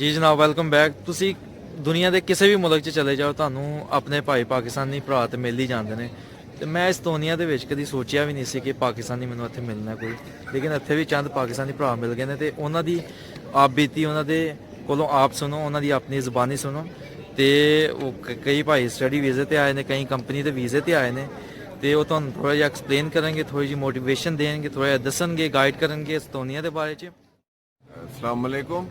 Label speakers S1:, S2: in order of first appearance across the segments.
S1: ਜੀ ਜਨਾਬ, welcome back. ਤੁਸੀਂ ਦੁਨੀਆ ਦੇ ਕਿਸੇ ਵੀ ਮੁਲਕ 'ਚ ਚਲੇ ਜਾਓ, ਤੁਹਾਨੂੰ ਆਪਣੇ ਭਾਈ ਪਾਕਿਸਤਾਨੀ ਭਰਾ ਤੇ ਮਿਲ ਹੀ ਜਾਂਦੇ ਨੇ। ਤੇ ਮੈਂ ਇਸ ਦੁਨੀਆ ਦੇ ਵਿੱਚ ਕਦੀ ਸੋਚਿਆ ਵੀ ਨਹੀਂ ਸੀ ਕਿ ਪਾਕਿਸਤਾਨੀ ਮੈਨੂੰ ਇੱਥੇ ਮਿਲਣਾ ਕੋਈ, ਲੇਕਿਨ ਇੱਥੇ ਵੀ ਚੰਦ ਪਾਕਿਸਤਾਨੀ ਭਰਾ ਮਿਲ ਗਏ ਨੇ ਤੇ ਉਹਨਾਂ ਦੀ ਆਪ ਬੀਤੀ ਉਹਨਾਂ ਦੇ ਕੋਲੋਂ ਆਪ ਸੁਣੋ, ਉਹਨਾਂ ਦੀ ਆਪਣੀ ਜ਼ੁਬਾਨੀ ਸੁਣੋ। ਤੇ ਉਹ ਕਈ ਭਾਈ ਸਟੱਡੀ ਵੀਜ਼ੇ ਤੇ ਆਏ ਨੇ, ਕਈ ਕੰਪਨੀ ਦੇ ਵੀਜ਼ੇ ਤੇ ਆਏ ਨੇ, ਤੇ ਉਹ ਤੁਹਾਨੂੰ ਥੋੜਾ ਜਿਹਾ ਐਕਸਪਲੇਨ ਕਰਨਗੇ, ਥੋੜੀ ਜਿਹੀ ਮੋਟੀਵੇਸ਼ਨ ਦੇਣਗੇ, ਥੋੜਾ ਜਿਹਾ ਦੱਸਣਗੇ, ਗਾਈਡ ਕਰਨਗੇ ਇਸ ਦੁਨੀਆ ਦੇ ਬਾਰੇ 'ਚ।
S2: अस्सलाम वालेकुम।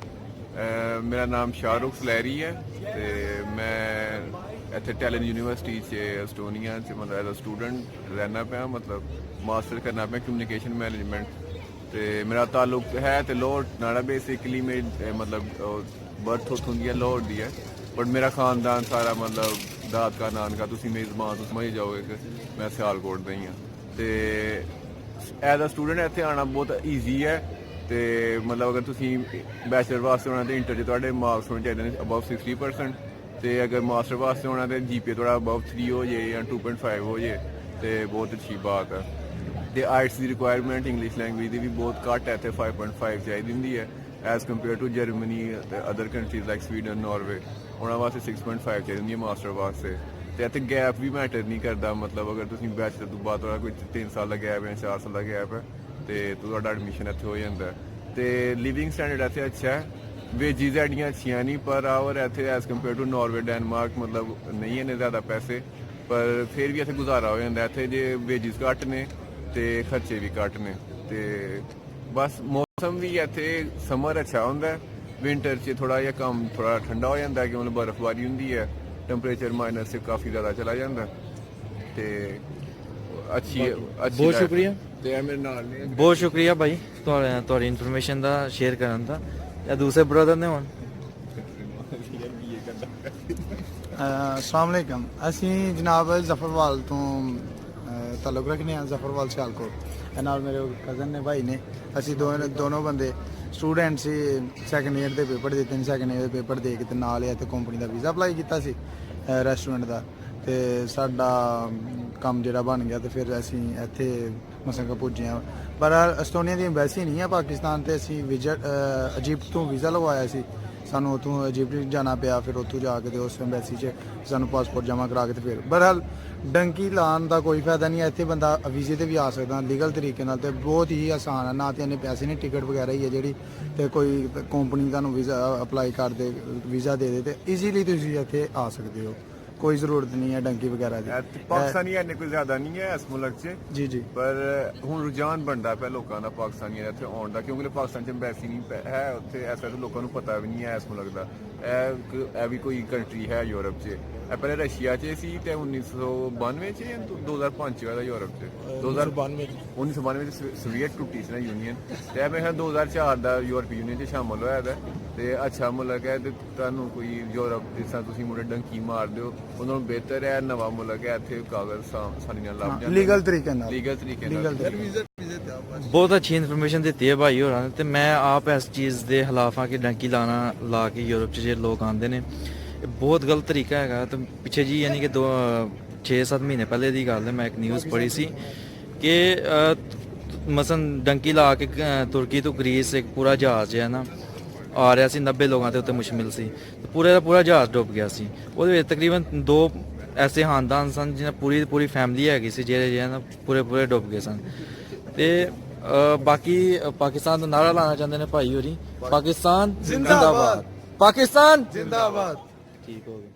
S2: मेरा नाम शाहरुख सलैरी है ते मैं ਇੱਥੇ ਟੈਲੈਂਟ ਯੂਨੀਵਰਸਿਟੀ 'ਚ ਐਸਟੋਨੀਆ 'ਚ ਮਤਲਬ ਐਜ਼ ਅ ਸਟੂਡੈਂਟ ਰਹਿਣਾ ਪਿਆ, ਮਤਲਬ ਮਾਸਟਰ ਕਰਨਾ ਪਿਆ ਕਮਿਊਨੀਕੇਸ਼ਨ ਮੈਨੇਜਮੈਂਟ। ਤੇ ਮੇਰਾ ਤਾਲੁਕ ਹੈ ਤੇ ਲਾਹੌਰ ਨਾਲ। ਬੇਸਿਕਲੀ ਮੇਰੀ ਮਤਲਬ ਬਰਥ ਉੱਥੋਂ ਦੀ ਹੈ, ਲਾਹੌਰ ਦੀ ਹੈ, ਬਟ ਮੇਰਾ ਖਾਨਦਾਨ ਸਾਰਾ ਮਤਲਬ ਦਾਦਕਾ ਨਾਨਕਾ, ਤੁਸੀਂ ਮੇਰੀ ਜ਼ਬਾਨ ਤੋਂ ਸਮਝ ਜਾਓਗੇ ਕਿ ਮੈਂ ਸਿਆਲਕੋਟ ਦਾ ਹੀ ਹਾਂ। ਤੇ ਐਜ਼ ਅ ਸਟੂਡੈਂਟ ਇੱਥੇ ਆਉਣਾ ਬਹੁਤ ਈਜ਼ੀ ਹੈ। ਤੇ ਮਤਲਬ ਅਗਰ ਤੁਸੀਂ ਬੈਚਲਰ ਵਾਸਤੇ ਆਉਣਾ ਤੇ ਇੰਟਰ 'ਚ ਤੁਹਾਡੇ ਮਾਰਕਸ ਹੋਣੇ ਚਾਹੀਦੇ ਨੇ ਅਬਵ 60%। ਤੇ ਅਗਰ ਮਾਸਟਰ ਵਾਸਤੇ ਆਉਣਾ ਤੇ GPA ਥੋੜਾ ਅਬਵ 3 ਹੋ ਜੇ ਜਾਂ 2.5 ਹੋ ਜੇ ਤੇ ਬਹੁਤ ਅੱਛੀ ਬਾਤ ਹੈ। ਤੇ ਆਈਟਸ ਦੀ ਰਿਕੁਆਇਰਮੈਂਟ ਇੰਗਲਿਸ਼ ਲੈਂਗੁਏਜ ਦੀ ਵੀ ਬਹੁਤ ਘੱਟ ਹੈ, ਇੱਥੇ 5.5 ਚਾਹੀਦੀ ਹੁੰਦੀ ਹੈ ਐਜ਼ ਕੰਪੇਅਰ ਟੂ ਜਰਮਨੀ ਤੇ other countries like Sweden, Norway. ਉਹਨਾਂ ਵਾਸਤੇ 6.5 ਚਾਹੀਦੀ ਹੁੰਦੀ ਹੈ ਮਾਸਟਰ ਵਾਸਤੇ। ਤੇ ਇੱਥੇ ਗੈਪ ਵੀ ਮੈਟਰ ਨਹੀਂ ਕਰਦਾ, ਮਤਲਬ ਅਗਰ ਤੁਸੀਂ ਬੈਚਲਰ ਤੋਂ ਬਾਅਦ ਤੁਹਾਡਾ ਕੋਈ 3 ਸਾਲ ਦਾ ਗੈਪ ਹੈ, 4 ਸਾਲ ਦਾ ਗੈਪ ਹੈ, ਤੇ ਤੁਹਾਡਾ ਐਡਮਿਸ਼ਨ ਇੱਥੇ ਹੋ ਜਾਂਦਾ। ਤੇ ਲਿਵਿੰਗ ਸਟੈਂਡਰਡ ਇੱਥੇ ਅੱਛਾ ਹੈ, ਵੇਜਿਸ ਐਡੀਆਂ ਅੱਛੀਆਂ ਨਹੀਂ ਪਰ ਆਵਰ ਇੱਥੇ as compare to Norway, Denmark ਮਤਲਬ ਨਹੀਂ ਇੰਨੇ ਜ਼ਿਆਦਾ ਪੈਸੇ, ਪਰ ਫਿਰ ਵੀ ਇੱਥੇ ਗੁਜ਼ਾਰਾ ਹੋ ਜਾਂਦਾ। ਇੱਥੇ ਜੇ ਵੇਜਿਸ ਘੱਟ ਨੇ ਤੇ ਖਰਚੇ ਵੀ ਘੱਟ ਨੇ। ਤੇ ਬਸ ਮੌਸਮ ਵੀ ਇੱਥੇ ਸਮਰ ਅੱਛਾ ਹੁੰਦਾ, ਵਿੰਟਰ 'ਚ ਥੋੜਾ ਜਿਹਾ ਕੰਮ ਥੋੜਾ ਠੰਡਾ ਹੋ ਜਾਂਦਾ ਕਿ ਮਤਲਬ ਬਰਫ਼ਬਾਰੀ ਹੁੰਦੀ ਹੈ, ਟੈਂਪਰੇਚਰ ਮਾਈਨਸ 'ਚ ਕਾਫੀ ਜ਼ਿਆਦਾ ਚਲਾ ਜਾਂਦਾ। ਤੇ ਅੱਛੀ
S1: ਬਹੁਤ ਸ਼ੁਕਰੀਆ।
S2: ਤੇ ਮੇਰੇ ਨਾਲ ਨੇ,
S1: ਬਹੁਤ ਸ਼ੁਕਰੀਆ ਭਾਈ ਤੁਹਾਡੀ ਇਨਫੋਰਮੇਸ਼ਨ ਦਾ ਸ਼ੇਅਰ ਕਰਨ ਦਾ। ਜਾਂ ਦੂਸਰੇ ਬ੍ਰਦਰ ਨੇ ਹੁਣ
S3: अस्सलाम वालेकुम। ਅਸੀਂ ਜਨਾਬ ਜ਼ਫਰਵਾਲ ਤੋਂ ਤਾਲੁਕ ਰੱਖਦੇ ਹਾਂ, ਜ਼ਫਰਵਾਲ ਸਿਆਲਕੋਟ। ਇਹ ਨਾਲ ਮੇਰੇ ਕਜ਼ਨ ਨੇ, ਭਾਈ ਨੇ। ਅਸੀਂ ਦੋਨੋਂ ਬੰਦੇ ਸਟੂਡੈਂਟ ਸੀ, ਸੈਕੰਡ ਈਅਰ ਦੇ ਪੇਪਰ ਦਿੱਤੇ ਨੇ। ਸੈਕੰਡ ਈਅਰ ਦੇ ਪੇਪਰ ਦੇ ਕੇ ਤੇ ਨਾਲ ਇੱਥੇ ਕੰਪਨੀ ਦਾ ਵੀਜ਼ਾ ਅਪਲਾਈ ਕੀਤਾ ਸੀ, ਰੈਸਟੋਰੈਂਟ ਦਾ। ਤੇ ਸਾਡਾ ਕੰਮ ਜਿਹੜਾ ਬਣ ਗਿਆ ਤੇ ਫਿਰ ਅਸੀਂ ਇੱਥੇ ਮਸਾਂ ਪੁੱਜੇ ਹਾਂ। ਪਰ ਐਸਟੋਨੀਆ ਦੀ ਐਮਬੈਸੀ ਨਹੀਂ ਹੈ ਪਾਕਿਸਤਾਨ ਤੇ। ਅਸੀਂ ਇਜਿਪਟ ਤੋਂ ਵੀਜ਼ਾ ਲਗਵਾਇਆ ਸੀ, ਸਾਨੂੰ ਉੱਥੋਂ ਇਜਿਪਟ ਜਾਣਾ ਪਿਆ। ਫਿਰ ਉੱਥੋਂ ਜਾ ਕੇ ਤੇ ਉਸ ਐਮਬੈਸੀ 'ਚ ਸਾਨੂੰ ਪਾਸਪੋਰਟ ਜਮ੍ਹਾਂ ਕਰਾ ਕੇ ਤੇ ਫਿਰ ਬਹਰਹਾਲ ਡੰਕੀ ਲਾਉਣ ਦਾ ਕੋਈ ਫਾਇਦਾ ਨਹੀਂ ਹੈ। ਇੱਥੇ ਬੰਦਾ ਵੀਜ਼ੇ ਤੇ ਵੀ ਆ ਸਕਦਾ ਲੀਗਲ ਤਰੀਕੇ ਨਾਲ, ਤੇ ਬਹੁਤ ਹੀ ਆਸਾਨ ਹੈ। ਨਾ ਤੇ ਇੰਨੇ ਪੈਸੇ ਨੇ, ਟਿਕਟ ਵਗੈਰਾ ਹੀ ਹੈ ਜਿਹੜੀ, ਤੇ ਕੋਈ ਕੰਪਨੀ ਤੁਹਾਨੂੰ ਵੀਜ਼ਾ ਅਪਲਾਈ ਕਰ ਦੇ, ਵੀਜ਼ਾ ਦੇ ਦੇ, ਤੇ ਈਜ਼ੀਲੀ ਤੁਸੀਂ ਇੱਥੇ ਆ ਸਕਦੇ ਹੋ। ਕੋਈ ਜ਼ਰੂਰਤ ਨਹੀਂ ਹੈ ਡੰਕੀ ਵਗੈਰਾ ਦੀ।
S2: ਪਾਕਿਸਤਾਨੀ ਇੰਨੇ ਕੋਈ ਜ਼ਿਆਦਾ ਨਹੀਂ ਹੈ ਇਸ ਮੁਲਕ 'ਚ।
S3: ਜੀ ਜੀ।
S2: ਪਰ ਹੁਣ ਰੁਝਾਨ ਬਣਦਾ ਪਿਆ ਲੋਕਾਂ ਦਾ ਪਾਕਿਸਤਾਨੀਆਂ ਦਾ ਇੱਥੇ ਆਉਣ ਦਾ, ਕਿਉਂਕਿ ਪਾਕਿਸਤਾਨ 'ਚ ਐਮਬੈਸੀ ਨਹੀਂ ਹੈ ਉੱਥੇ। ਇਸ ਕਰਕੇ ਲੋਕਾਂ ਨੂੰ ਪਤਾ ਵੀ ਨਹੀਂ ਹੈ ਇਸ ਮੁਲਕ ਦਾ। ਇਹ ਵੀ ਕੋਈ ਕੰਟਰੀ ਹੈ ਯੂਰਪ 'ਚ। ਇਹ ਪਹਿਲੇ ਰਸ਼ੀਆ 'ਚ ਸੀ ਤੇ 1992 'ਚ 2005 'ਚ ਹੋਇਆ ਯੂਰਪ 'ਚ। 1992 'ਚ ਸੋਵੀਅਤ ਟੁੱਟੀ ਸੀ ਨਾ ਯੂਨੀਅਨ, ਤੇ ਇਹ ਮੇਰੇ ਖਿਆਲ 2004 ਦਾ ਯੂਰਪੀ ਯੂਨੀਅਨ 'ਚ ਸ਼ਾਮਲ ਹੋਇਆ ਦਾ। ਤੇ ਅੱਛਾ ਮੁਲਕ ਹੈ। ਤੇ ਤੁਹਾਨੂੰ ਕੋਈ ਯੂਰਪ ਜਿਸ ਤਰ੍ਹਾਂ ਤੁਸੀਂ ਮੁੰਡੇ ਡੰਕੀ ਮਾਰ ਦਿਓ, ਉਹਨਾਂ ਨੂੰ ਬਿਹਤਰ ਹੈ ਨਵਾਂ ਮੁਲਕ ਹੈ। ਇੱਥੇ ਕਾਗਜ਼ ਆਸਾਨੀ ਨਾਲ ਲੱਭ ਜਾਂਦੇ,
S3: ਲੀਗਲ ਤਰੀਕੇ ਨਾਲ।
S1: ਬਹੁਤ ਅੱਛੀ ਇਨਫੋਰਮੇਸ਼ਨ ਦਿੱਤੀ ਹੈ ਭਾਈ ਹੋਰਾਂ ਨੇ। ਤੇ ਮੈਂ ਆਪ ਇਸ ਚੀਜ਼ ਦੇ ਖਿਲਾਫ ਹਾਂ ਕਿ ਡੰਕੀ ਲਾ ਕੇ ਯੂਰਪ 'ਚ ਜੇ ਲੋਕ ਆਉਂਦੇ ਨੇ, ਇਹ ਬਹੁਤ ਗਲਤ ਤਰੀਕਾ ਹੈਗਾ। ਤੇ ਪਿੱਛੇ ਜੀ ਯਾਨੀ ਕਿ 6-7 ਮਹੀਨੇ ਪਹਿਲੇ ਦੀ ਗੱਲ ਹੈ, ਮੈਂ ਇੱਕ ਨਿਊਜ਼ ਪੜ੍ਹੀ ਸੀ ਕਿ ਮਸਲਨ ਡੰਕੀ ਲਾ ਕੇ ਤੁਰਕੀ ਤੋਂ ਗ੍ਰੀਸ ਇੱਕ ਪੂਰਾ ਜਹਾਜ਼ ਹੈ ਨਾ ਆ ਰਿਹਾ ਸੀ, 90 ਲੋਕਾਂ ਦੇ ਉੱਤੇ ਮੁਸ਼ਮਿਲ ਸੀ। ਪੂਰੇ ਦਾ ਪੂਰਾ ਜਹਾਜ਼ ਡੁੱਬ ਗਿਆ ਸੀ। ਉਹਦੇ ਵਿੱਚ ਤਕਰੀਬਨ 2 ਐਸੇ ਖਾਨਦਾਨ ਸਨ ਜਿਹਨਾਂ ਪੂਰੀ ਫੈਮਿਲੀ ਹੈਗੀ ਸੀ, ਜਿਹੜੇ ਨਾ ਪੂਰੇ ਡੁੱਬ ਗਏ ਸਨ। ਤੇ ਬਾਕੀ ਪਾਕਿਸਤਾਨ ਦਾ ਨਾਰਾ ਲਾਣਾ ਚਾਹੁੰਦੇ ਨੇ ਭਾਈ ਹੋਰੀ, ਪਾਕਿਸਤਾਨ ਜ਼ਿੰਦਾਬਾਦ, ਪਾਕਿਸਤਾਨ ਜ਼ਿੰਦਾਬਾਦ। ਠੀਕ ਹੋ ਗਿਆ।